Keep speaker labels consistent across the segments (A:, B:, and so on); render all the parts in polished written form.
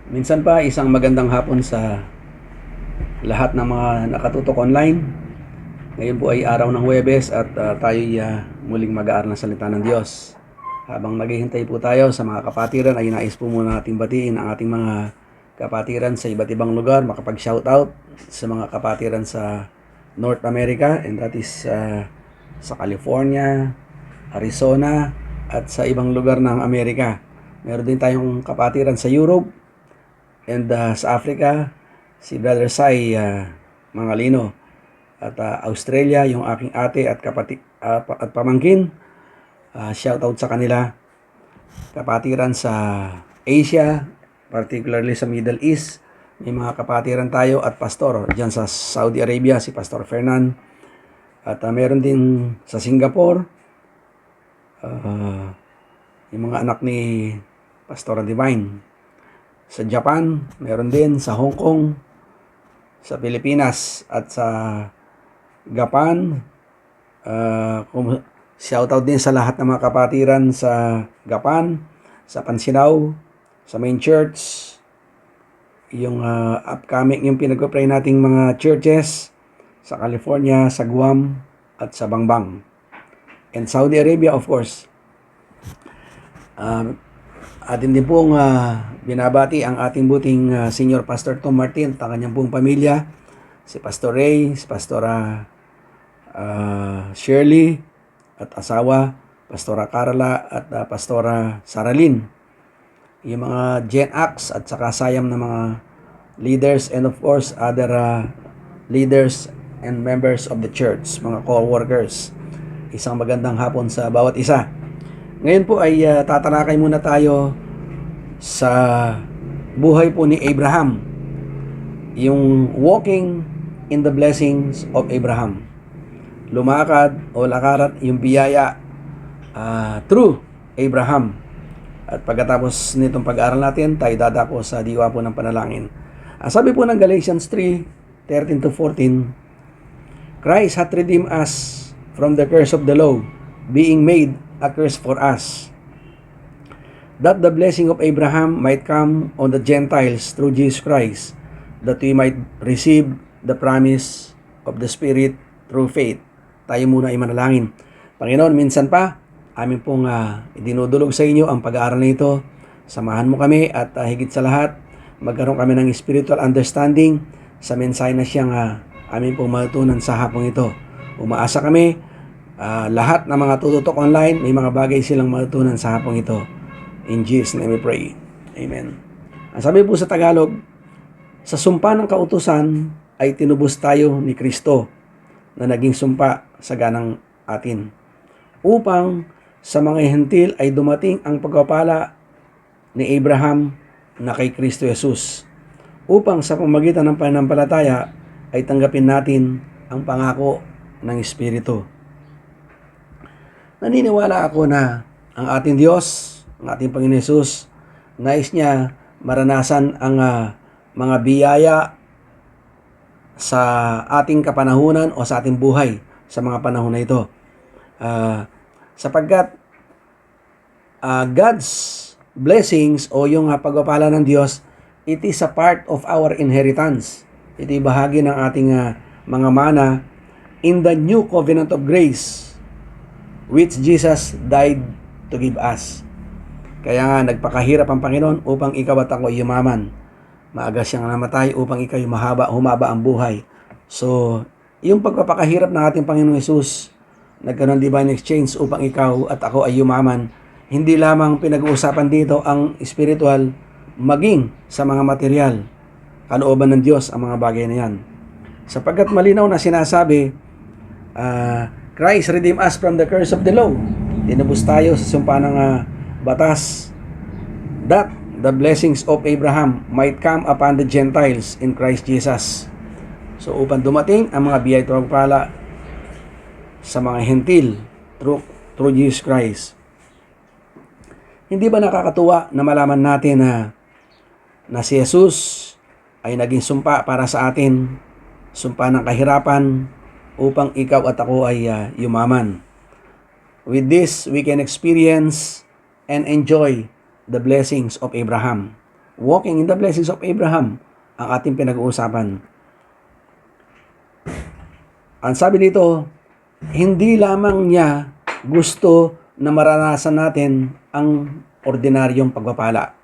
A: Minsan pa, isang magandang hapon sa lahat ng mga nakatutok online. Ngayon po ay araw ng Huwebes at tayo'y muling mag-aaral ng salita ng Diyos. Habang naghihintay po tayo sa mga kapatiran, ay nais po muna natin batiin ang ating mga kapatiran sa iba't ibang lugar, makapag-shoutout sa mga kapatiran sa North America, and that is sa California, Arizona, at sa ibang lugar ng Amerika. Meron din tayong kapatiran sa Europe, and sa Africa, si Brother Sai Mangalino. At Australia, yung aking ate at at pamangkin. Shoutout sa kanila. Kapatiran sa Asia, particularly sa Middle East. May mga kapatiran tayo at pastor. Diyan sa Saudi Arabia, si Pastor Fernan. At meron din sa Singapore, yung mga anak ni Pastor Divine. Sa Japan, meron din sa Hong Kong, sa Pilipinas, at sa Gapan. Shoutout din sa lahat ng mga kapatiran sa Gapan, sa Pansinao, sa Main Church, yung upcoming, yung pinag-pray nating mga churches sa California, sa Guam, at sa Bangbang. And Saudi Arabia, of course. Atin din pong binabati ang ating buting Senior Pastor Tom Martin at ang kanyang pong pamilya, si Pastor Ray, si Pastor Shirley at asawa, Pastora Carla at Pastora Saralyn, yung mga Gen X at saka sayam na mga leaders, and of course other leaders and members of the church, mga co-workers. Isang magandang hapon sa bawat isa. Ngayon po ay tatalakay muna tayo sa buhay po ni Abraham, yung walking in the blessings of Abraham. Lumakad o lakaran yung biyaya through Abraham. At pagkatapos nitong pag-aaral natin, tayo dadako sa diwa po ng panalangin. Sabi po ng Galatians 3:13-14, Christ hath redeemed us from the curse of the law, being made a curse for us, that the blessing of Abraham might come on the Gentiles through Jesus Christ, that we might receive the promise of the Spirit through faith. Tayo muna ay manalangin. Panginoon, minsan pa, amin pong idinudulog sa inyo ang pag-aaral na ito. Samahan mo kami at higit sa lahat, magkaroon kami ng spiritual understanding sa mensahe na siyang amin pong matutunan sa hapong ito. Umaasa kami, lahat ng mga tututok online, may mga bagay silang matutunan sa hapong ito. In Jesus' name we pray. Amen. Ang sabi po sa Tagalog, sa sumpa ng kautusan ay tinubos tayo ni Kristo na naging sumpa sa ganang atin, upang sa mga hentil ay dumating ang pagpapala ni Abraham na kay Kristo Jesus, upang sa pamamagitan ng pananampalataya ay tanggapin natin ang pangako ng Espiritu. Naniniwala ako na ang ating Diyos, ang ating Panginoon Jesus, nais niya maranasan ang mga biyaya sa ating kapanahunan o sa ating buhay sa mga panahon na ito. Sapagkat God's blessings o yung pagpapala ng Diyos, it is a part of our inheritance. Ito ay bahagi ng ating mga mana in the new covenant of grace which Jesus died to give us. Kaya nga nagpakahirap ang Panginoon upang ikaw at ako yumaman. Maaga siyang namatay upang ikaw humaba ang buhay. So, yung pagpapakahirap ng ating Panginoong Hesus, nagkaroon divine exchange upang ikaw at ako ay yumaman. Hindi lamang pinag-uusapan dito ang spiritual, maging sa mga material. Kalooban ng Diyos ang mga bagay na yan. Sapagkat malinaw na sinasabi, Christ redeemed us from the curse of the law. Tinubos tayo sa sumpa ng batas, that the blessings of Abraham might come upon the Gentiles in Christ Jesus. So upang dumating ang mga biyaya at pagpapala sa mga hentil through Jesus Christ. Hindi ba nakakatuwa na malaman natin na si Jesus ay naging sumpa para sa atin, sumpa ng kahirapan, upang ikaw at ako ay yumaman. With this, we can experience and enjoy the blessings of Abraham. Walking in the blessings of Abraham ang ating pinag-uusapan. Ang sabi dito, hindi lamang niya gusto na maranasan natin ang ordinaryong pagpapala.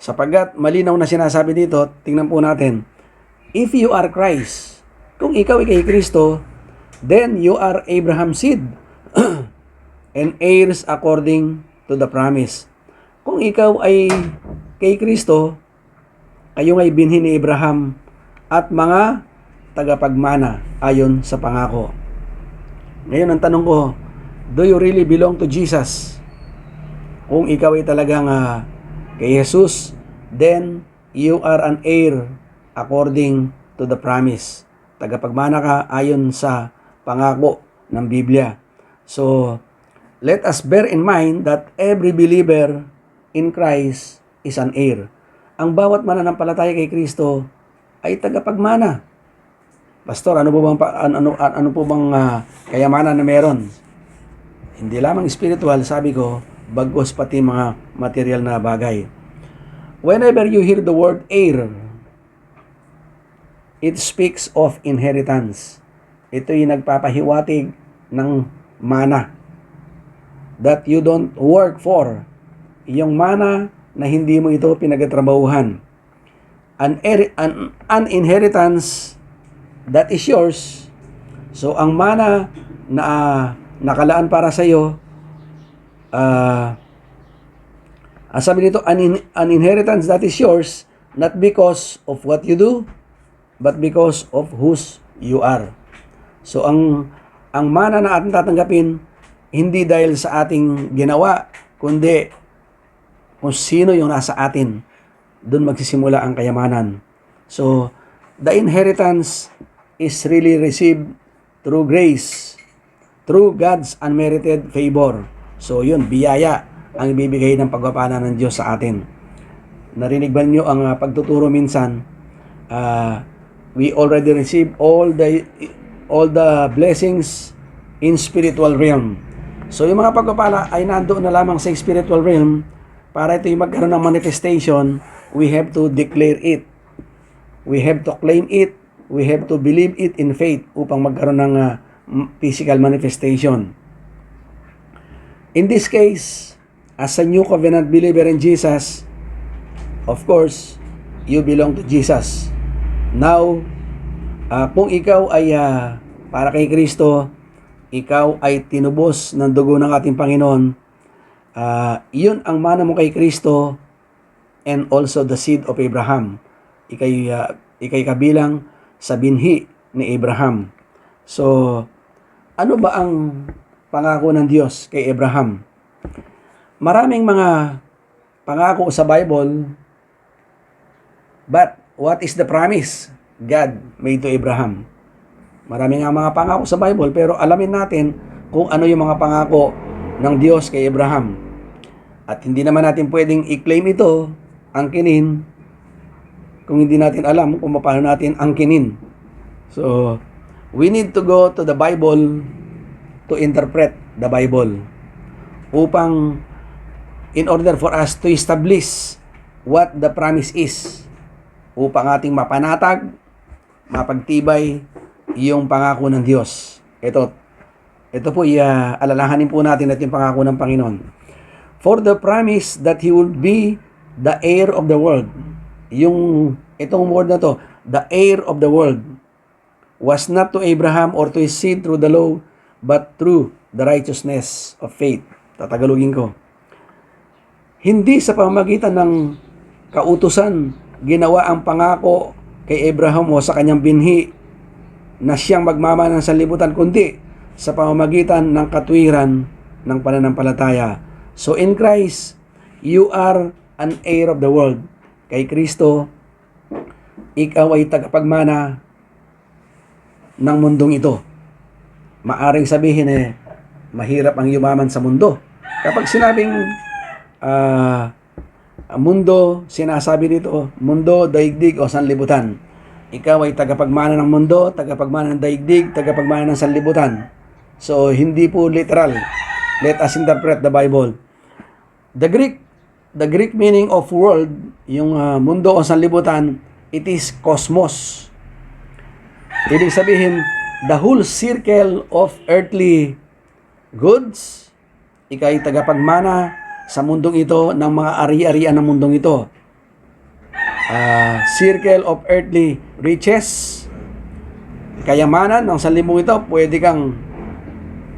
A: Sapagkat malinaw na sinasabi dito, tingnan po natin, if you are Christ, kung ikaw ay kay Kristo, then you are Abraham's seed and heirs according to the promise. Kung ikaw ay kay Kristo, kayo ay binhi ni Abraham at mga tagapagmana ayon sa pangako. Ngayon ang tanong ko, do you really belong to Jesus? Kung ikaw ay talagang kay Jesus, then you are an heir according to the promise. Tagapagmana ka ayon sa pangako ng Biblia. So, let us bear in mind that every believer in Christ is an heir. Ang bawat mananampalataya kay Kristo ay tagapagmana. Pastor, ano po bang kayamanan na meron? Hindi lamang spiritual, sabi ko, bagos pati mga material na bagay. Whenever you hear the word heir, it speaks of inheritance. Ito yung nagpapahiwatig ng mana that you don't work for. Yung mana na hindi mo ito pinagtatrabahuhan. An inheritance that is yours. So, ang mana na nakalaan para sa iyo, sabi dito, an inheritance that is yours, not because of what you do, but because of whose you are. So, ang mana na ating tatanggapin, hindi dahil sa ating ginawa, kundi kung sino yung nasa atin, doon magsisimula ang kayamanan. So, the inheritance is really received through grace, through God's unmerited favor. So, yun, biyaya ang ibibigay ng pagpapala ng Diyos sa atin. Narinig ba niyo ang pagtuturo minsan? We already received all the blessings in spiritual realm. So, yung mga pagpapala ay nandoon na lamang sa spiritual realm. Para ito yung magkaroon ng manifestation, we have to declare it. We have to claim it. We have to believe it in faith upang magkaroon ng physical manifestation. In this case, as a new covenant believer in Jesus, of course, you belong to Jesus. Now, kung ikaw ay para kay Kristo, ikaw ay tinubos ng dugo ng ating Panginoon, yun ang mana mo kay Kristo and also the seed of Abraham. Ikay kabilang sa binhi ni Abraham. So, ano ba ang pangako ng Diyos kay Abraham? Maraming mga pangako sa Bible, but what is the promise God made to Abraham? Maraming nga mga pangako sa Bible, pero alamin natin kung ano yung mga pangako ng Diyos kay Abraham. At hindi naman natin pwedeng i-claim ito, angkinin, kung hindi natin alam kung paano natin angkinin. So, we need to go to the Bible to interpret the Bible upang in order for us to establish what the promise is, upang ating mapanatag, mapagtibay yung pangako ng Diyos. Ito po, alalahanin po natin at yung pangako ng Panginoon. For the promise that He will be the heir of the world. Itong word na to, the heir of the world, was not to Abraham or to his seed through the law, but through the righteousness of faith. Tatagalogin ko. Hindi sa pamamagitan ng kautusan, ginawa ang pangako kay Abraham o sa kanyang binhi na siyang magmamana ng sanlibutan, kundi sa pamamagitan ng katwiran ng pananampalataya. So in Christ, you are an heir of the world. Kay Kristo, ikaw ay tagapagmana ng mundong ito. Maaring sabihin mahirap ang yumaman sa mundo. Kapag sinabing mundo, sinasabi dito, mundo, daigdig o sanlibutan. Ikaw ay tagapagmana ng mundo, tagapagmana ng daigdig, tagapagmana ng sanlibutan. So, hindi po literal. Let us interpret the Bible. The Greek the Greek meaning of world, yung mundo o sanlibutan, it is cosmos. Ibig sabihin, the whole circle of earthly goods, ikay tagapagmana sa mundong ito ng mga ari-arian ng mundong ito. Circle of earthly riches, kayamanan ng sanlibutan ito, pwede kang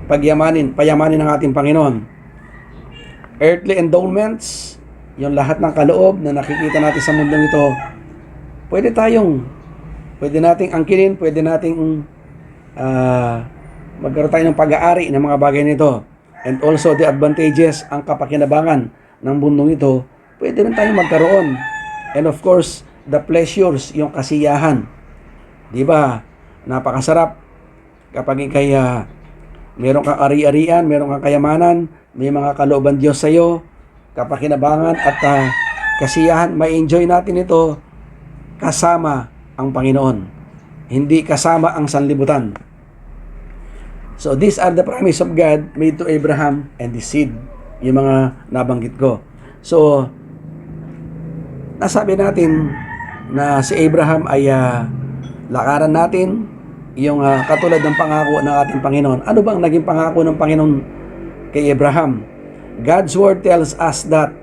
A: payamanin ng ating Panginoon. Earthly endowments, yung lahat ng kaloob na nakikita natin sa mundong ito, pwede nating angkinin, pwede nating magkaroon tayo ng pag-aari ng mga bagay nito. And also the advantages, ang kapakinabangan ng mundong ito, pwede rin tayong magkaroon. And of course, the pleasures, yung kasiyahan. Di ba? Napakasarap kapag ikay meron kang ari-arian, meron kang kayamanan, may mga kalooban Diyos sa iyo, kapakinabangan at kasiyahan, may enjoy natin ito kasama ang Panginoon. Hindi kasama ang sanlibutan. So these are the promise of God made to Abraham and his seed. Yung mga nabanggit ko. So nasabi natin na si Abraham ay lakaran natin yung katulad ng pangako ng ating Panginoon. Ano bang naging pangako ng Panginoon kay Abraham? God's word tells us that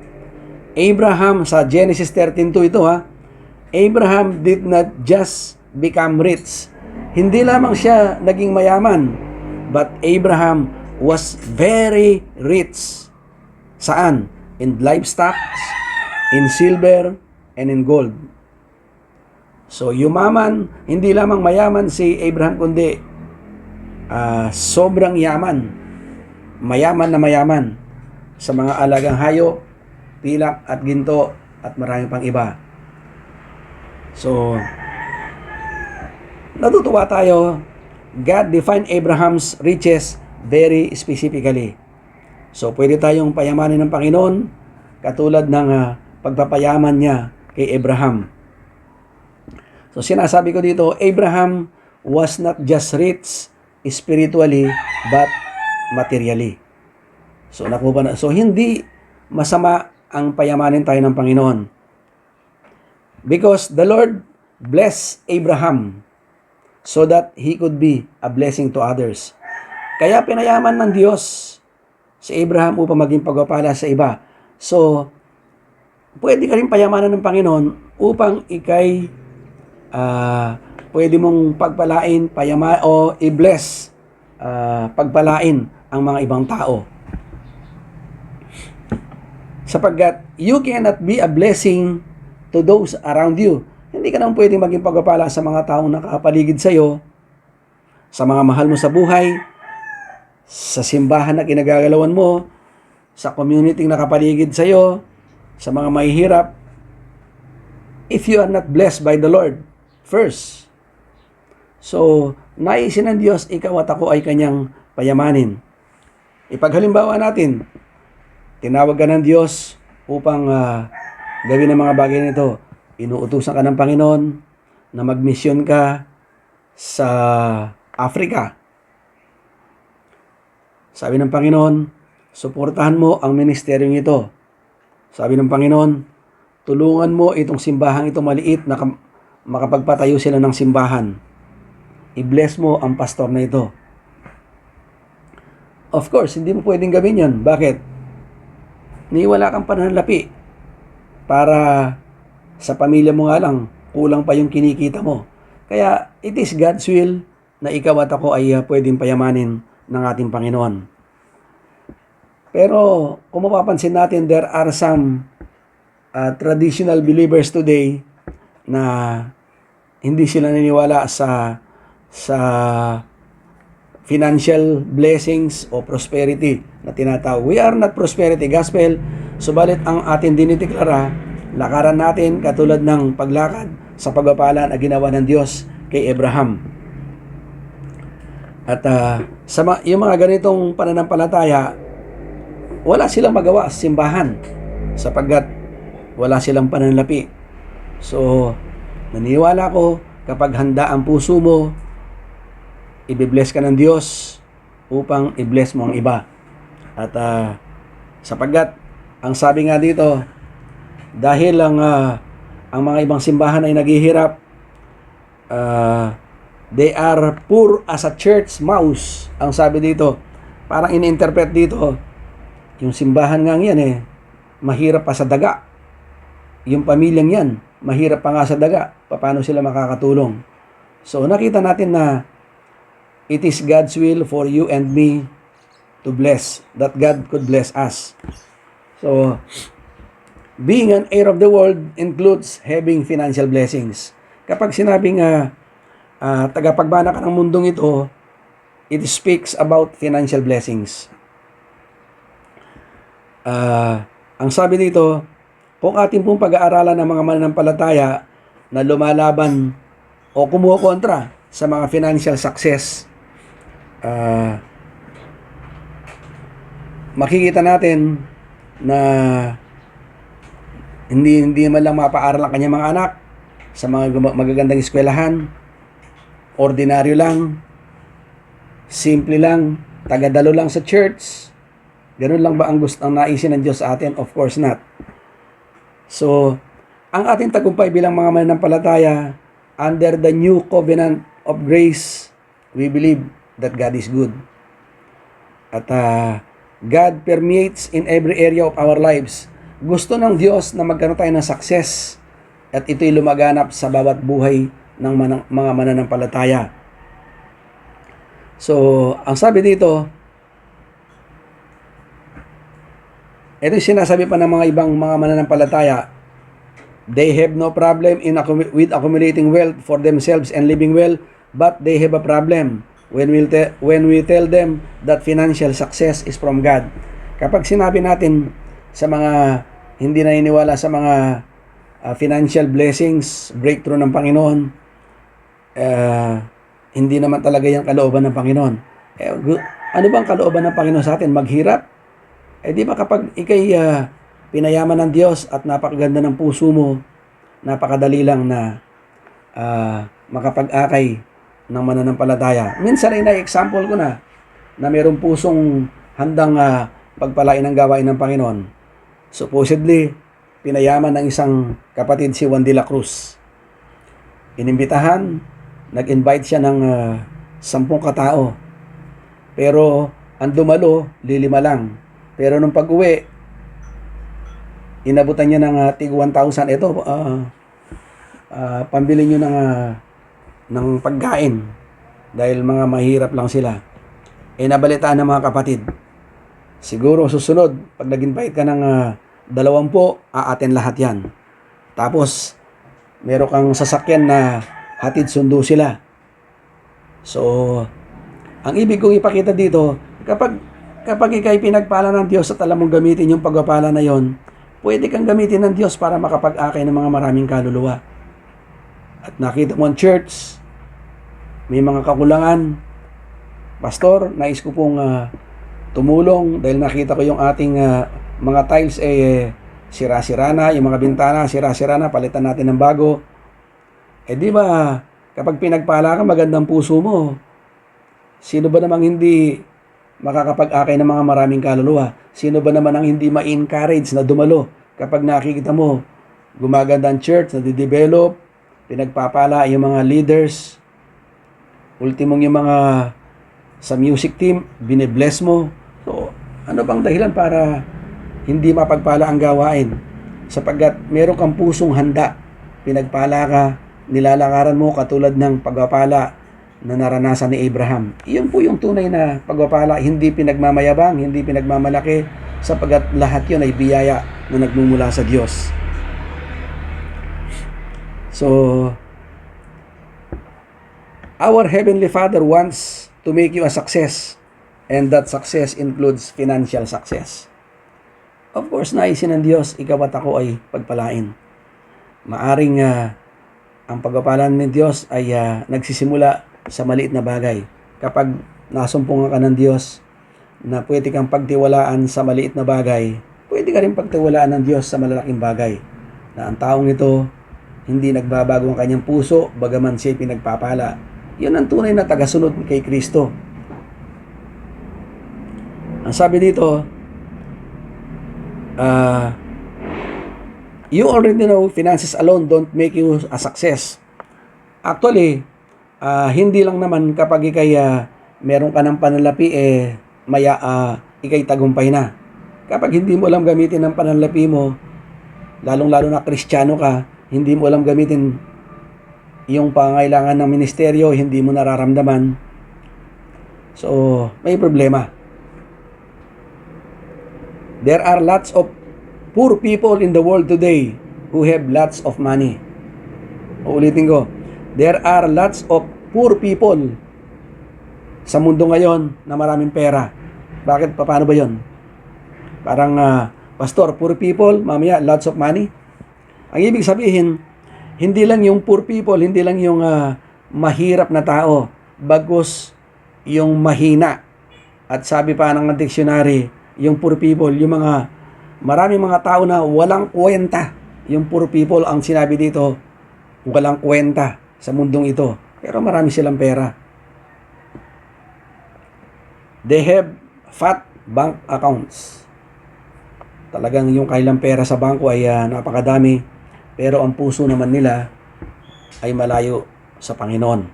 A: Abraham, sa Genesis 13:2 ito Abraham did not just become rich. Hindi lamang siya naging mayaman, but Abraham was very rich. Saan? In livestock, in silver, and in gold. So, yumaman, hindi lamang mayaman si Abraham, kundi sobrang yaman. Mayaman na mayaman sa mga alagang hayop, pilak at ginto, at maraming pang iba. So, natutuwa tayo. God defined Abraham's riches very specifically. So, pwede tayong payamanin ng Panginoon katulad ng pagpapayaman niya kay Abraham. So, sinasabi ko dito, Abraham was not just rich spiritually, but materially. So, hindi masama ang payamanin tayo ng Panginoon. Because the Lord blessed Abraham so that he could be a blessing to others. Kaya pinayaman ng Diyos si Abraham upang maging pagpapala sa iba. So, pwede ka rin payamanan ng Panginoon upang ikay pwede mong pagpalain, o i-bless, pagpalain ang mga ibang tao. Sapagkat you cannot be a blessing to those around you. Hindi ka naman pwedeng maging pagpapala sa mga taong nakapaligid sa iyo, sa mga mahal mo sa buhay, sa simbahan na kinagagalawan mo, sa community na nakapaligid sa iyo, sa mga mahihirap, if you are not blessed by the Lord first. So, naisin ng Diyos, ikaw at ako ay kanyang payamanin. Ipaghalimbawa natin, tinawag ka ng Diyos upang gawin ang mga bagay nito. Inuutusan ka ng Panginoon na magmisyon ka sa Africa. Sabi ng Panginoon, suportahan mo ang ministeryong ito. Sabi ng Panginoon, tulungan mo itong simbahang ito maliit na makapagpatayo sila ng simbahan. I-bless mo ang pastor na ito. Of course, hindi mo pwedeng gawin yan. Bakit? Wala kang pananalapi para sa pamilya mo nga lang, kulang pa yung kinikita mo. Kaya, it is God's will na ikaw at ako ay pwedeng payamanin ng ating Panginoon. Pero, kung mapapansin natin, there are some traditional believers today na hindi sila naniniwala sa financial blessings o prosperity na tinatawag. We are not prosperity gospel, subalit ang ating dinideklara, lakaran natin katulad ng paglakad sa pagpapala na ginawa ng Diyos kay Abraham. At yung mga ganitong pananampalataya, wala silang magawa sa simbahan sapagkat wala silang pananalapi. So, naniniwala ko, kapag handa ang puso mo, i-bless ka ng Diyos upang i-bless mo ang iba. At sapagkat, ang sabi nga dito, dahil ang mga ibang simbahan ay naghihirap, they are poor as a church mouse. Ang sabi dito, parang ini-interpret dito, yung simbahan nga yan mahirap pa sa daga. Yung pamilyang yan, mahirap pa nga sa daga. Paano sila makakatulong? So nakita natin na it is God's will for you and me to bless, that God could bless us. So, being an heir of the world includes having financial blessings. Kapag sinabing tagapagmana ka ng mundong ito, it speaks about financial blessings. Ang sabi dito, kung ating pong pag-aaralan ng mga mananampalataya na lumalaban o kumukontra sa mga financial success, makikita natin na hindi man lang mapaaral ang kanyang mga anak sa mga magagandang eskwelahan, ordinaryo lang, simple lang, tagadalo lang sa church. Ganun lang ba ang naisin ng Diyos sa atin? Of course not. So, ang ating tagumpay bilang mga mananampalataya under the new covenant of grace, we believe that God is good. At God permeates in every area of our lives. Gusto ng Diyos na magkaroon tayo ng success at ito'y lumaganap sa bawat buhay ng mga mananampalataya. So, ang sabi dito, ito sinasabi pa ng mga ibang mga mananampalataya, they have no problem with accumulating wealth for themselves and living well, but they have a problem when we tell them that financial success is from God. Kapag sinabi natin sa mga hindi naniniwala sa mga financial blessings, breakthrough ng Panginoon, hindi naman talaga yung kalooban ng Panginoon. Ano bang kalooban ng Panginoon sa atin? Maghirap? Di ba kapag ikay pinayaman ng Diyos at napakaganda ng puso mo, napakadali lang na makapag-akay ng mananampalataya. Minsan ay na-example ko na mayroong pusong handang pagpalain ng gawain ng Panginoon. Supposedly, pinayaman ng isang kapatid si Juan de la Cruz. Inimbitahan, nag-invite siya ng 10 katao. Pero ang dumalo, 5 lang. Pero nung pag-uwi, inabutan niya ng tig 1,000. Ito, pambili nyo ng pagkain dahil mga mahirap lang sila. Nabalitaan ng mga kapatid. Siguro susunod, pag nag-invite ka ng 20, aaten lahat yan. Tapos, meron kang sasakyan na hatid sundo sila. So, ang ibig kong ipakita dito, kapag ikay pinagpala ng Diyos at alam mong gamitin yung pagpapala na yon, pwede kang gamitin ng Diyos para makapag-akay ng mga maraming kaluluwa. At nakita mo ang church, may mga kakulangan. Pastor, nais ko pong tumulong dahil nakita ko yung ating mga tiles sira-sira na, yung mga bintana sira-sira na, palitan natin ng bago. Di ba, kapag pinagpala ka, magandang puso mo. Sino ba namang hindi makakapag-akay ng mga maraming kaluluwa? Sino ba naman ang hindi ma-encourage na dumalo kapag nakikita mo gumaganda ang church, nadidevelop, pinagpapala yung mga leaders, ultimong yung mga sa music team, binibless mo. So, ano bang dahilan para hindi mapagpala ang gawain? Sapagkat meron kang pusong handa, pinagpala ka, nilalakaran mo katulad ng pagpapala na naranasan ni Abraham. Iyon po yung tunay na pagpapala, hindi pinagmamayabang, hindi pinagmamalaki, sapagkat lahat yun ay biyaya na nagmumula sa Diyos. So, our Heavenly Father wants to make you a success, and that success includes financial success. Of course, naisin ng Diyos, ikaw at ako ay pagpalain. Maaring ang pagpapala ng Diyos ay nagsisimula sa maliit na bagay. Kapag nasumpungan ka ng Diyos na pwede kang pagtiwalaan sa maliit na bagay, pwede ka rin pagtiwalaan ng Diyos sa malalaking bagay. Na ang taong ito, hindi nagbabago ang kanyang puso, bagaman siya pinagpapala. Yun ang tunay na tagasunod kay Kristo. Ang sabi dito, You already know finances alone don't make you a success. Actually, hindi lang naman kapag ikay meron ka ng pananalapi, ikay tagumpay na. Kapag hindi mo alam gamitin ang pananalapi mo, lalong-lalo na Kristiyano ka, hindi mo alam gamitin yung pangangailangan ng ministeryo, hindi mo nararamdaman, so may problema. There are lots of poor people in the world today who have lots of money. Uulitin ko, there are lots of poor people sa mundo ngayon na maraming pera. Bakit? Paano ba yon? Parang, pastor, poor people, mamaya, lots of money. Ang ibig sabihin, hindi lang yung poor people, hindi lang yung mahirap na tao, bagkus yung mahina. At sabi pa ng dictionary, yung poor people, yung maraming mga tao na walang kwenta. Yung poor people, ang sinabi dito, walang kwenta sa mundong ito. Pero marami silang pera. They have fat bank accounts. Talagang yung kailang pera sa bangko ay napakadami, pero ang puso naman nila ay malayo sa Panginoon.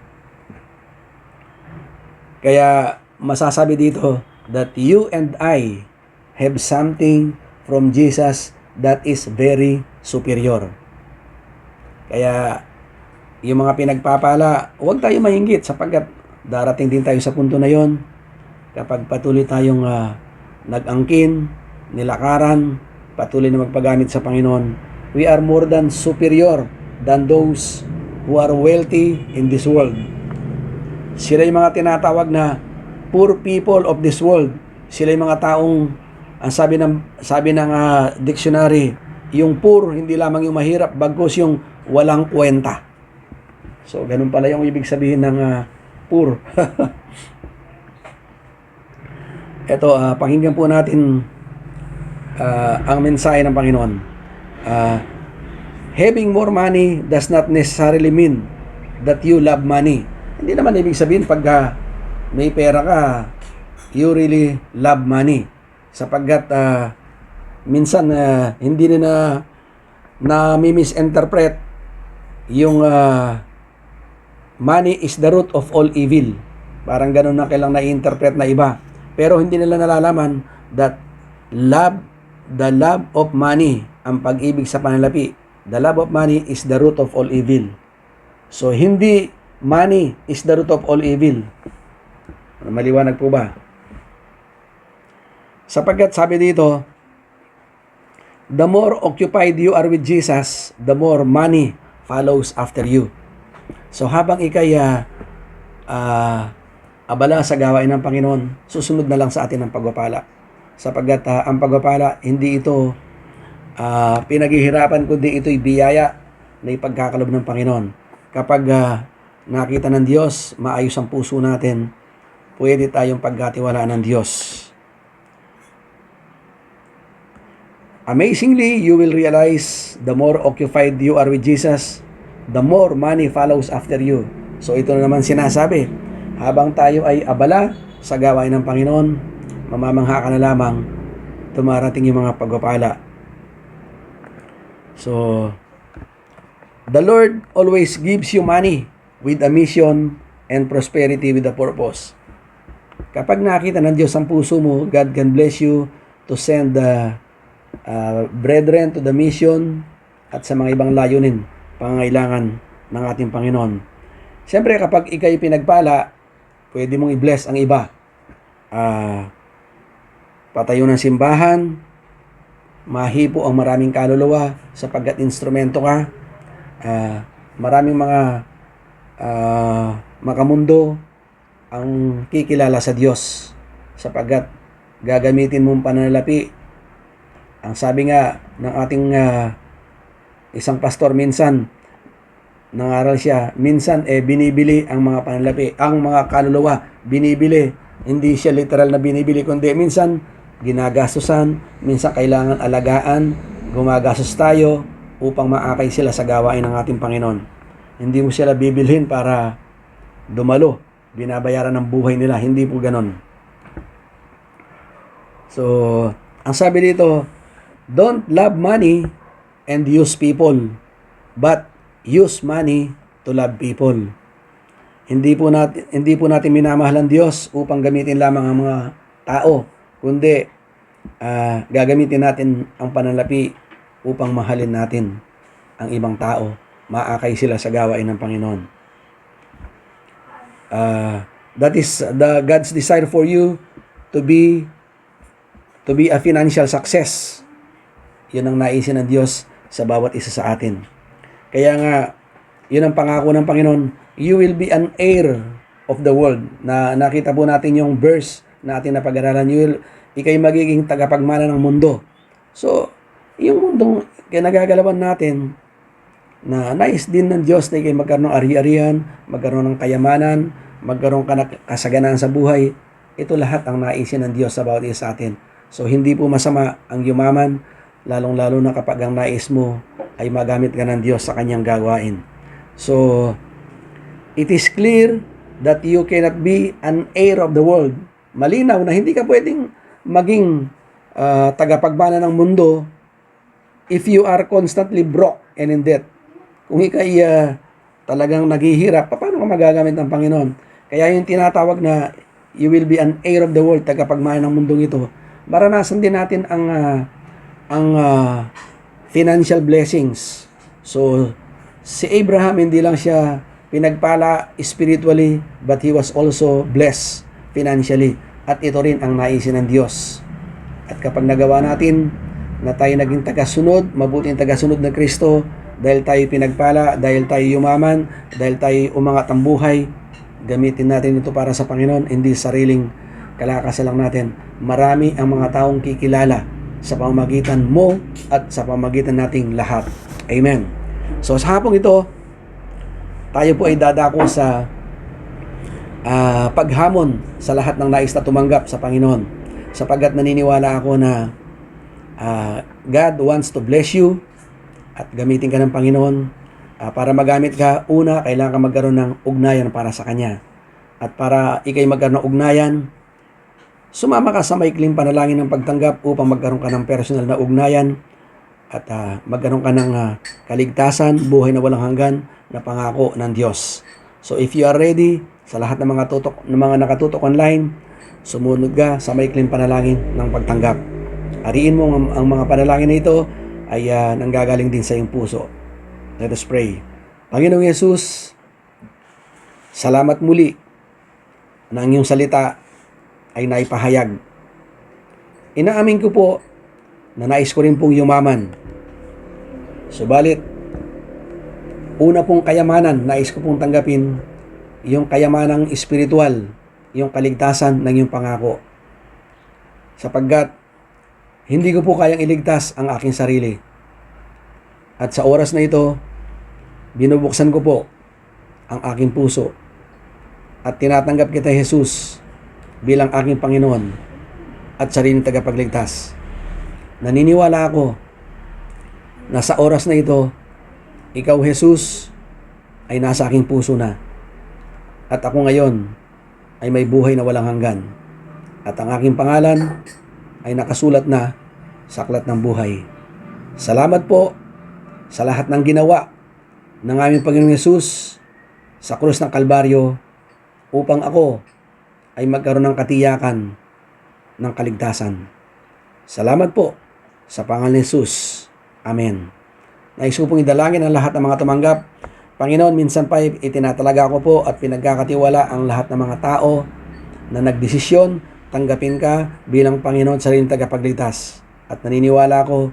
A: Kaya masasabi dito that you and I have something from Jesus that is very superior. Kaya yung mga pinagpapala, huwag tayo mainggit sapagkat darating din tayo sa punto na yon kapag patuloy tayong nag-angkin, nilakaran, patuloy na magpagamit sa Panginoon. We are more than superior than those who are wealthy in this world. Sila yung mga tinatawag na poor people of this world. Sila yung mga taong, ang sabi ng dictionary, yung poor, hindi lamang yung mahirap, bagkus yung walang kwenta. So, ganun pala yung ibig sabihin ng poor. Ito, pakinggan po natin ang mensahe ng Panginoon. Having more money does not necessarily mean that you love money. Hindi naman ibig sabihin pag may pera ka, you really love money. Sapagkat minsan hindi na misinterpret yung money is the root of all evil. Parang ganun na kailang na-interpret na iba. Pero hindi nila nalalaman that the love of money, ang pag-ibig sa panalapi, the love of money is the root of all evil. So, hindi money is the root of all evil. Maliwanag po ba? Sapagkat sabi dito, the more occupied you are with Jesus, the more money follows after you. So, habang ikay abala sa gawain ng Panginoon, susunod na lang sa atin ang pagpapala. Sapagkat ang pagpapala, hindi ito pinaghihirapan, kundi ito'y biyaya na ipagkakalob ng Panginoon. Kapag nakita ng Diyos, maayos ang puso natin, pwede tayong pagkatiwalaan ng Diyos. Amazingly, you will realize the more occupied you are with Jesus, the more money follows after you. So ito na naman sinasabi, habang tayo ay abala sa gawain ng Panginoon, mamamangha ka na lamang, tumarating yung mga pagpapala. So, the Lord always gives you money with a mission and prosperity with a purpose. Kapag nakita ng Diyos ang puso mo, God can bless you to send the brethren to the mission at sa mga ibang layunin, pangangailangan ng ating Panginoon. Siyempre, kapag ikay pinagpala, pwede mong i-bless ang iba. Patayo ng simbahan, mahipo ang maraming kaluluwa sapagkat instrumento ka. Maraming mga makamundo ang kikilala sa Diyos sapagkat gagamitin mong pananalapi. Ang sabi nga ng ating isang pastor minsan, nangaral siya, minsan binibili ang mga pananalapi, ang mga kaluluwa, binibili. Hindi siya literal na binibili, kundi minsan ginagastusan, minsan kailangan alagaan, gumagastos tayo upang maakay sila sa gawain ng ating Panginoon. Hindi mo sila bibilhin para dumalo, binabayaran ng buhay nila, hindi po ganon. So, ang sabi dito, don't love money and use people, but use money to love people. Hindi po natin minamahal ang Diyos upang gamitin lamang ang mga tao, kundi gagamitin natin ang pananalapi upang mahalin natin ang ibang tao. Maakay sila sa gawain ng Panginoon. That is the God's desire for you to be a financial success. Yun ang naisin ng Diyos sa bawat isa sa atin. Kaya nga, yun ang pangako ng Panginoon, you will be an heir of the world. Na nakita po natin yung verse na ating napag-aralan, ikay magiging tagapagmana ng mundo. So, yung mundong kinagagalawan natin, na nais din ng Diyos na ikay magkaroon ng ari-arian, magkaroon ng kayamanan, magkaroon ka ng kasaganaan sa buhay, ito lahat ang naisin ng Diyos sa bawat isa sa atin. So, hindi po masama ang yumaman, lalong-lalo na kapag ang nais mo ay magamit ka ng Diyos sa kanyang gawain. So, it is clear that you cannot be an heir of the world. Malinaw na hindi ka pwedeng maging tagapagmana ng mundo if you are constantly broke and in debt. Kung ikay talagang naghihirap, paano ka magagamit ng Panginoon? Kaya yung tinatawag na you will be an heir of the world, tagapagmana ng mundong ito, maranasan din natin ang financial blessings. So, si Abraham, hindi lang siya pinagpala spiritually, but he was also blessed financially. At ito rin ang naisin ng Diyos. At kapag nagawa natin na tayo naging tagasunod, mabuting tagasunod ng Kristo, dahil tayo pinagpala, dahil tayo yumaman, dahil tayo umangat ang buhay, gamitin natin ito para sa Panginoon, hindi sariling kalakasan lang natin. Marami ang mga taong kikilala sa pamamagitan mo at sa pamamagitan nating lahat. Amen. So sa hapong ito, tayo po ay dadako sa paghamon sa lahat ng nais na tumanggap sa Panginoon. Sapagkat naniniwala ako na God wants to bless you at gamitin ka ng Panginoon. Para magamit ka, una, kailangan ka magkaroon ng ugnayan para sa Kanya. At para ikay magkaroon ng ugnayan, sumama ka sa maikling panalangin ng pagtanggap upang magkaroon ka ng personal na ugnayan at magkaroon ka ng kaligtasan, buhay na walang hanggan na pangako ng Diyos. So if you are ready, sa lahat ng mga nakatutok online, sumunod ka sa maikling panalangin ng pagtanggap. Ariin mo ang mga panalangin na ito ay nanggagaling din sa iyong puso. Let us pray. Panginoong Yesus, salamat muli na ang iyong salita ay naipahayag. Inaamin ko po na nais ko rin pong yumaman. Subalit, una pong kayamanan, nais ko pong tanggapin yung kayamanang espiritual, yung kaligtasan ng iyong pangako. Sapagkat, hindi ko po kayang iligtas ang aking sarili. At sa oras na ito, binubuksan ko po ang aking puso at tinatanggap kita, Jesus, bilang aking Panginoon at sariling tagapagligtas. Naniniwala ako na sa oras na ito, ikaw, Jesus, ay nasa aking puso na. At ako ngayon ay may buhay na walang hanggan. At ang aking pangalan ay nakasulat na sa aklat ng buhay. Salamat po sa lahat ng ginawa ng aming Panginoong Yesus sa krus ng Kalbaryo upang ako ay magkaroon ng katiyakan ng kaligtasan. Salamat po sa pangalan ni Jesus. Amen. Nais ko pong idalangin ang lahat ng mga tumanggap. Panginoon, minsan pa itinatalaga ko po at pinagkakatiwala ang lahat ng mga tao na nagdesisyon, tanggapin ka bilang Panginoon sa sariling tagapagligtas. At naniniwala ko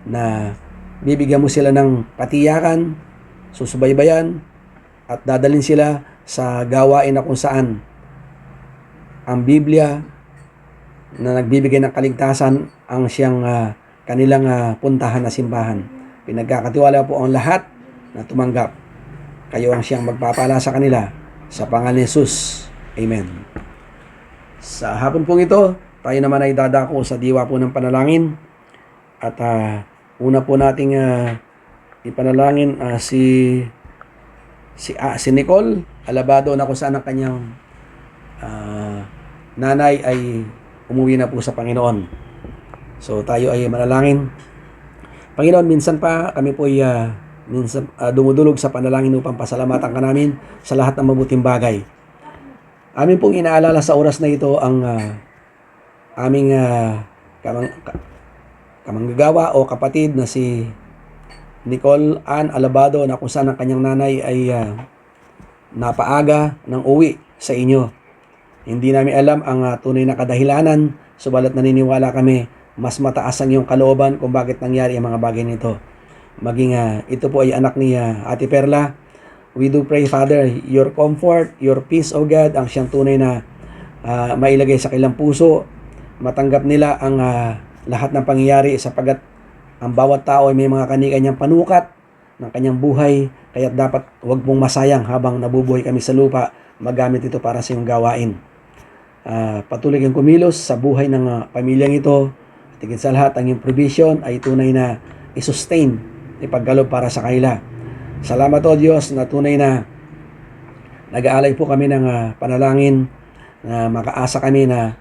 A: na bibigyan mo sila ng patiyakan, susubaybayan, at dadalhin sila sa gawain na kung saan ang Biblia na nagbibigay ng kaligtasan ang siyang kanilang puntahan na simbahan. Pinagkakatiwala po ang lahat na tumanggap. Kayo ang siyang magpapala sa kanila sa pangalan ni Jesus. Amen. Sa hapon pong ito, tayo naman ay dadako sa diwa po ng panalangin. At una po nating ipanalangin si Nicole Alabado na kung saan ang kanyang nanay ay umuwi na po sa Panginoon. So tayo ay manalangin. Panginoon, minsan pa kami po ay dumudulog sa panalangin upang pasalamatan ka namin sa lahat ng mabuting bagay. Amin pong inaalala sa oras na ito ang aming kamanggagawa o kapatid na si Nicole Ann Alabado, na kung saan ang kanyang nanay ay napaaga ng uwi sa inyo. Hindi namin alam ang tunay na kadahilanan, subalit naniniwala kami mas mataas ang iyong kalooban kung bakit nangyari ang mga bagay nito. Maging ito po ay anak ni Ate Perla. We do pray, Father, your comfort, your peace, O God, ang siyang tunay na mailagay sa kanilang puso. Matanggap nila ang lahat ng pangyayari, sapagat ang bawat tao ay may mga kanyang panukat ng kanyang buhay, kaya dapat huwag mong masayang habang nabubuhay kami sa lupa, magamit ito para sa iyong gawain. Patuloy kang kumilos sa buhay ng pamilyang ito. Tigit sa lahat, ang iyong provision ay tunay na i-sustain, ipagkaloob para sa kanila. Salamat, O Diyos, na tunay na nag-aalay po kami ng panalangin, na makaasa kami na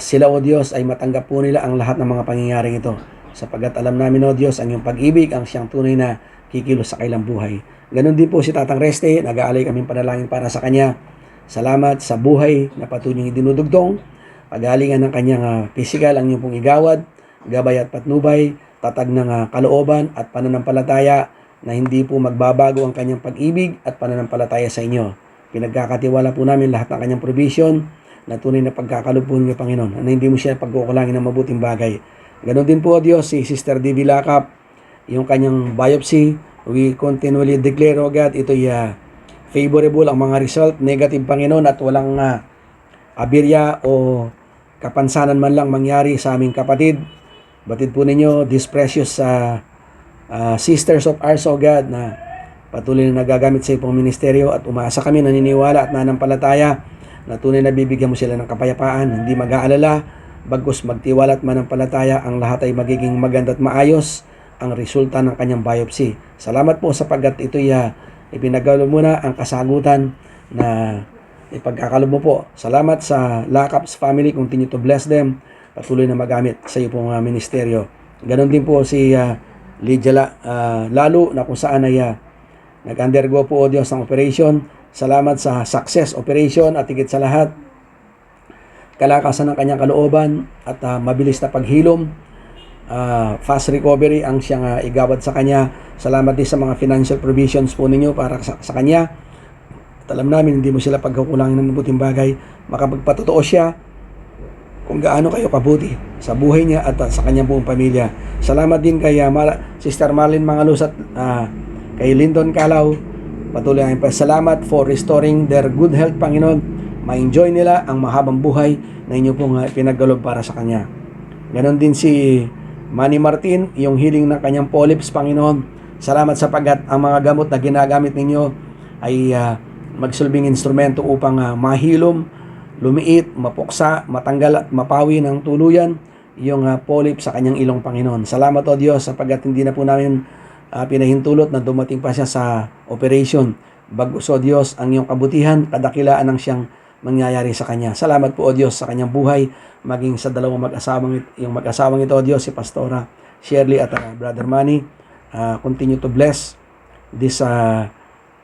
A: sila, O Diyos, ay matanggap po nila ang lahat ng mga pangyayaring ito. Sapagat alam namin, O Diyos, ang iyong pag-ibig, ang siyang tunay na kikilos sa kailang buhay. Ganon din po si Tatang Reste, nag-aalay kaming panalangin para sa kanya. Salamat sa buhay na patuloy niyong dinudugtong, pagalingan ng kanyang physical, ang iyong pong igawad, gabay at patnubay, tatag ng kalooban at pananampalataya, na hindi po magbabago ang kanyang pag-ibig at pananampalataya sa inyo. Pinagkakatiwala po namin lahat ng kanyang provision, na tunay na pagkakaloob po ninyo, Panginoon, na hindi mo siya pagkukulangin ng mabuting bagay. Ganon din po, Diyos, si Sister Divi Lakap, yung kanyang biopsy, we continually declare, O God, ito'y favorable ang mga result, negative, Panginoon, at walang abirya o kapansanan man lang mangyari sa aming kapatid. Batid po ninyo, these precious sisters of ours, O God, na patuloy na nagagamit sa iyong ministeryo, at umaasa kami, naniniwala at nanampalataya na tunay na bibigyan mo sila ng kapayapaan, hindi mag-aalala, bagkus magtiwala at manampalataya, ang lahat ay magiging maganda at maayos ang resulta ng kanyang biopsy. Salamat po sapagkat ito'y ipinagalo mo na ang kasagutan na ipagkakalob mo po. Salamat sa Lakap's family, continue to bless them, patuloy na magamit sa iyo pong ministeryo. Ganon din po si Lydia Lalo, na kung saan ay nag-undergo po, O Diyos, ng operation. Salamat sa success operation, at higit sa lahat, kalakasan ng kanyang kalooban at mabilis na paghilom, fast recovery ang siyang igawad sa kanya. Salamat din sa mga financial provisions po ninyo para sa kanya. At alam namin, hindi mo sila pagkukulangin ng mabuting bagay. Makapagpatotoo siya kung gaano kayo kabuti sa buhay niya at sa kanyang buong pamilya. Salamat din kay Sister Marlene Mangalus at kay Lyndon Calaw. Patuloy ang pasalamat for restoring their good health, Panginoon. Ma-enjoy nila ang mahabang buhay na inyo pong pinaggalog para sa kanya. Ganon din si Manny Martin, yung healing ng kanyang polyps, Panginoon. Salamat sapagat ang mga gamot na ginagamit ninyo ay magsulbing instrumento upang mahilom, lumiit, mapuksa, matanggal at mapawi ng tuluyan yung polyps sa kanyang ilong, Panginoon. Salamat, O Diyos, sapagat hindi na po namin pinahintulot na dumating pa siya sa operation. Bagos, O Diyos, ang iyong kabutihan, kadakilaan ang siyang mangyayari sa kanya. Salamat po, O Diyos, sa kanyang buhay, maging sa dalawang mag-asawang ito, O Diyos, si Pastora Shirley at Brother Manny. Continue to bless this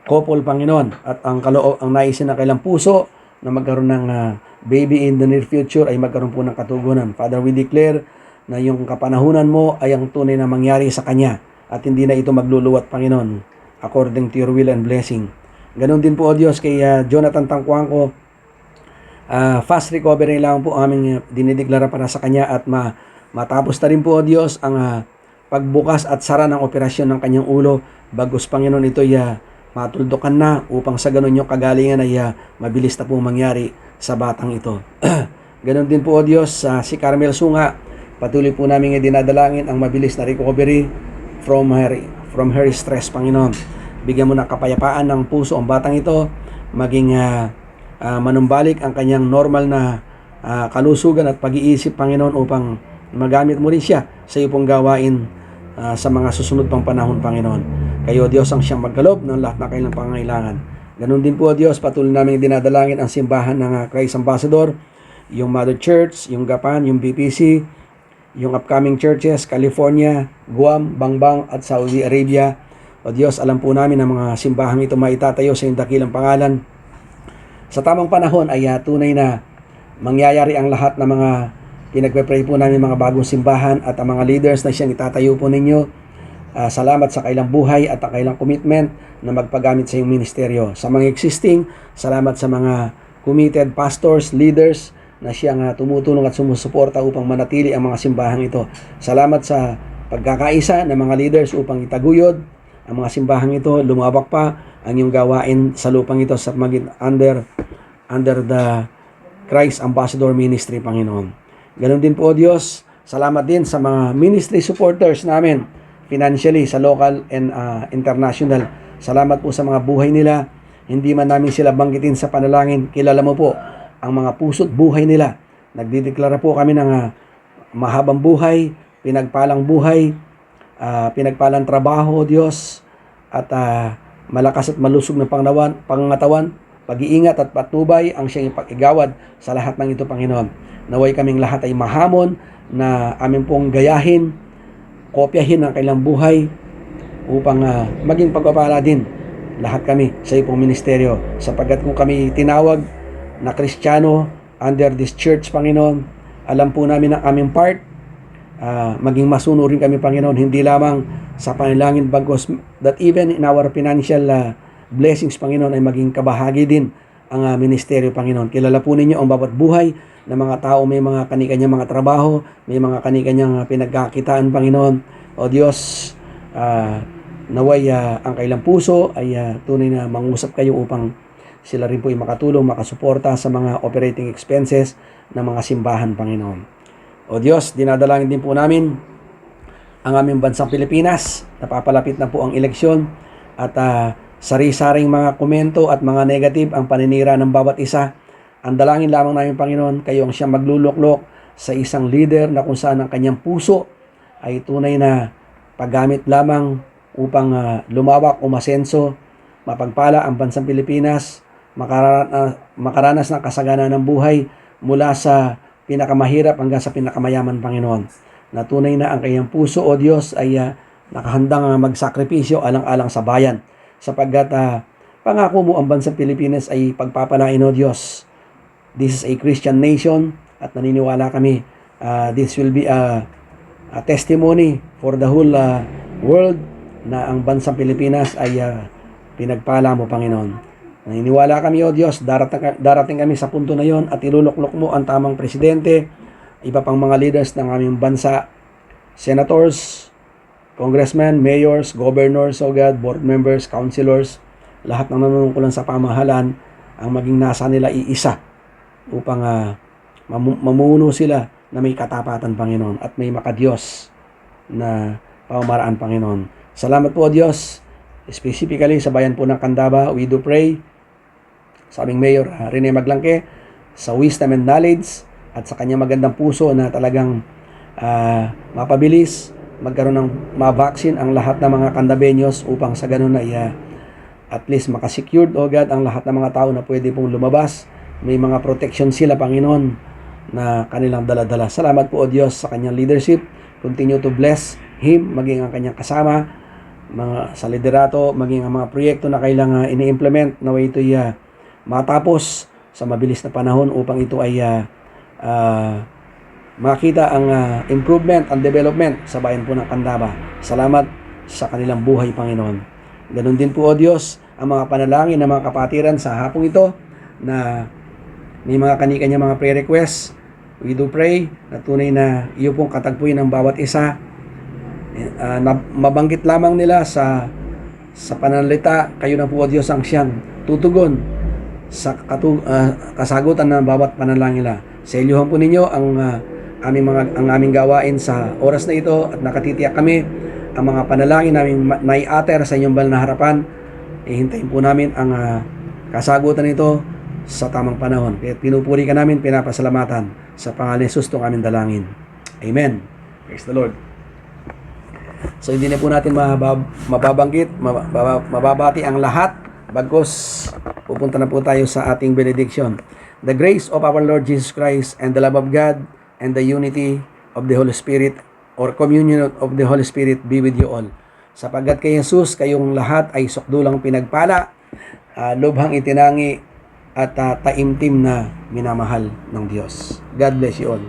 A: couple, Panginoon, at ang naisin na kailang puso na magkaroon ng baby in the near future ay magkaroon po ng katugunan. Father, we declare na yung kapanahunan mo ay ang tunay na mangyari sa kanya, at hindi na ito magluluwat, Panginoon, according to your will and blessing. Ganon din po, O Diyos, kay Jonathan Tangkuangco, fast recovery lang po aming dinideklara para sa kanya, at matapos na rin po, O Diyos, ang pagbukas at sara ng operasyon ng kanyang ulo. Bagos, Panginoon, ito matuldukan na upang sa ganon yung kagalingan ay mabilis na po mangyari sa batang ito. Ganon din po, O Diyos, si Carmel Sunga, patuloy po namin dinadalangin ang mabilis na recovery from her stress, Panginoon. Bigyan mo ng kapayapaan ng puso ang batang ito, maging manumbalik ang kanyang normal na kalusugan at pag-iisip, Panginoon, upang magamit mo rin siya sa iyo pong gawain sa mga susunod pang panahon, Panginoon. Kayo, Diyos, ang siyang magkaloob ng lahat na kailang pangangailangan. Ganon din po, Diyos, patuloy namin dinadalangin ang simbahan ng Christ Ambassador, yung Mother Church, yung Gapan, yung BPC, yung upcoming churches, California, Guam, Bangbang at Saudi Arabia. O Diyos, alam po namin na mga simbahang ito maitatayo sa iyong dakilang pangalan. Sa tamang panahon ay tunay na mangyayari ang lahat ng mga pinagpe-pray po namin, mga bagong simbahan at ang mga leaders na siyang itatayo po ninyo. Salamat sa kailang buhay at ang kailang commitment na magpagamit sa iyong ministeryo. Sa mga existing, salamat sa mga committed pastors, leaders na siyang tumutulong at sumusuporta upang manatili ang mga simbahang ito. Salamat sa pagkakaisa ng mga leaders upang itaguyod ang mga simbahang ito, lumawak pa ang iyong gawain sa lupang ito sa maging under the Christ Ambassador Ministry, Panginoon. Ganon din po, O Diyos, salamat din sa mga ministry supporters namin financially sa local and international. Salamat po sa mga buhay nila. Hindi man namin sila banggitin sa panalangin, kilala mo po ang mga puso't buhay nila. Nagdideklara po kami ng mahabang buhay, pinagpalang buhay, pinagpalang trabaho, O Diyos, at malakas at malusog na pangangatawan, pag-iingat at patnubay ang siyang ipag-igawad sa lahat ng ito, Panginoon. Naway kaming lahat ay mahamon na amin pong gayahin, kopyahin ang kailang buhay upang maging pagpapala din lahat kami sa iyong ministeryo. Sapagkat kung kami tinawag na Kristiyano under this church, Panginoon, alam po namin ang aming part, maging masunurin kami, Panginoon, hindi lamang sa panalangin, bagos that even in our financial blessings, Panginoon, ay maging kabahagi din ang ministeryo, Panginoon. Kilala po ninyo ang bawat buhay ng mga tao, may mga kanikanyang mga trabaho, may mga kanikanyang pinagkakitaan, Panginoon. O Diyos, naway ang kailang puso ay tunay na mangusap kayo upang sila rin po ay makatulong, makasuporta sa mga operating expenses ng mga simbahan, Panginoon. O Diyos, dinadalangin din po namin ang aming bansang Pilipinas. Napapalapit na po ang eleksyon at sari-saring mga komento at mga negative ang paninira ng bawat isa. Ang dalangin lamang namin, Panginoon, kayo ang siyang magluluklok sa isang leader na kung saan ang kanyang puso ay tunay na paggamit lamang upang lumawak o masenso, mapagpala ang bansang Pilipinas, makaranas ng kasaganan ng buhay mula sa pinakamahirap hanggang sa pinakamayaman, Panginoon. Na tunay na ang kanyang puso, O Diyos, ay nakahandang magsakripisyo alang-alang sa bayan. Sapagkat pangako mo ang bansang Pilipinas ay pagpapalain, O Diyos. This is a Christian nation at naniniwala kami this will be a testimony for the whole world na ang bansang Pilipinas ay pinagpala mo, Panginoon. Naniniwala kami, O Diyos, darating kami sa punto na yon at iluluklok mo ang tamang presidente, iba pang mga leaders ng aming bansa, senators, congressmen, mayors, governors, O God, board members, councilors, lahat ng nanunungkulan sa pamahalaan ang maging nasa nila iisa upang mamuno sila na may katapatan, Panginoon, at may makadiyos na pamamaraan, Panginoon. Salamat po, O Diyos, specifically sa bayan po ng Candaba. We do pray sa aming Mayor Rene Maglangke, sa wisdom and knowledge at sa kanyang magandang puso na talagang mapabilis magkaroon ng ma-vaccine ang lahat ng mga Candabeños upang sa ganun ay at least makasecured, O God, ang lahat ng mga tao na pwede pong lumabas. May mga protection sila, Panginoon, na kanilang daladala. Salamat po, O Diyos, sa kanyang leadership. Continue to bless him, maging ang kanyang kasama, mga sa liderato, maging ang mga proyekto na kailangan ini-implement, naway ito'y matapos sa mabilis na panahon upang ito ay makita ang improvement and development sa bayan po ng Candaba. Salamat sa kanilang buhay, Panginoon. Ganon din po, O Diyos, ang mga panalangin ng mga kapatiran sa hapong ito na may mga kanikanya mga prayer requests. We do pray na tunay na iyo pong katagpuin ng bawat isa. Mabanggit lamang nila sa pananalita, kayo na po, O Diyos, ang siyang tutugon sa kasagutan ng bawat panalangin nila. Sa ilyuhan po ninyo ang aming gawain sa oras na ito at nakatitiyak kami ang mga panalangin namin nai-ater sa inyong banal na harapan. Ihintayin po namin ang kasagutan nito sa tamang panahon. Kaya pinupuri ka namin, pinapasalamatan sa pangalan ni Jesus itong aming dalangin. Amen. Praise the Lord. So hindi na po natin mababanggit, mababati ang lahat. Bagkos pupunta na po tayo sa ating benediction. The grace of our Lord Jesus Christ and the love of God and the unity of the Holy Spirit or communion of the Holy Spirit be with you all. Sapagkat kay Jesus, kayong lahat ay sukdulang pinagpala, lubhang itinangi at taimtim na minamahal ng Diyos. God bless you all.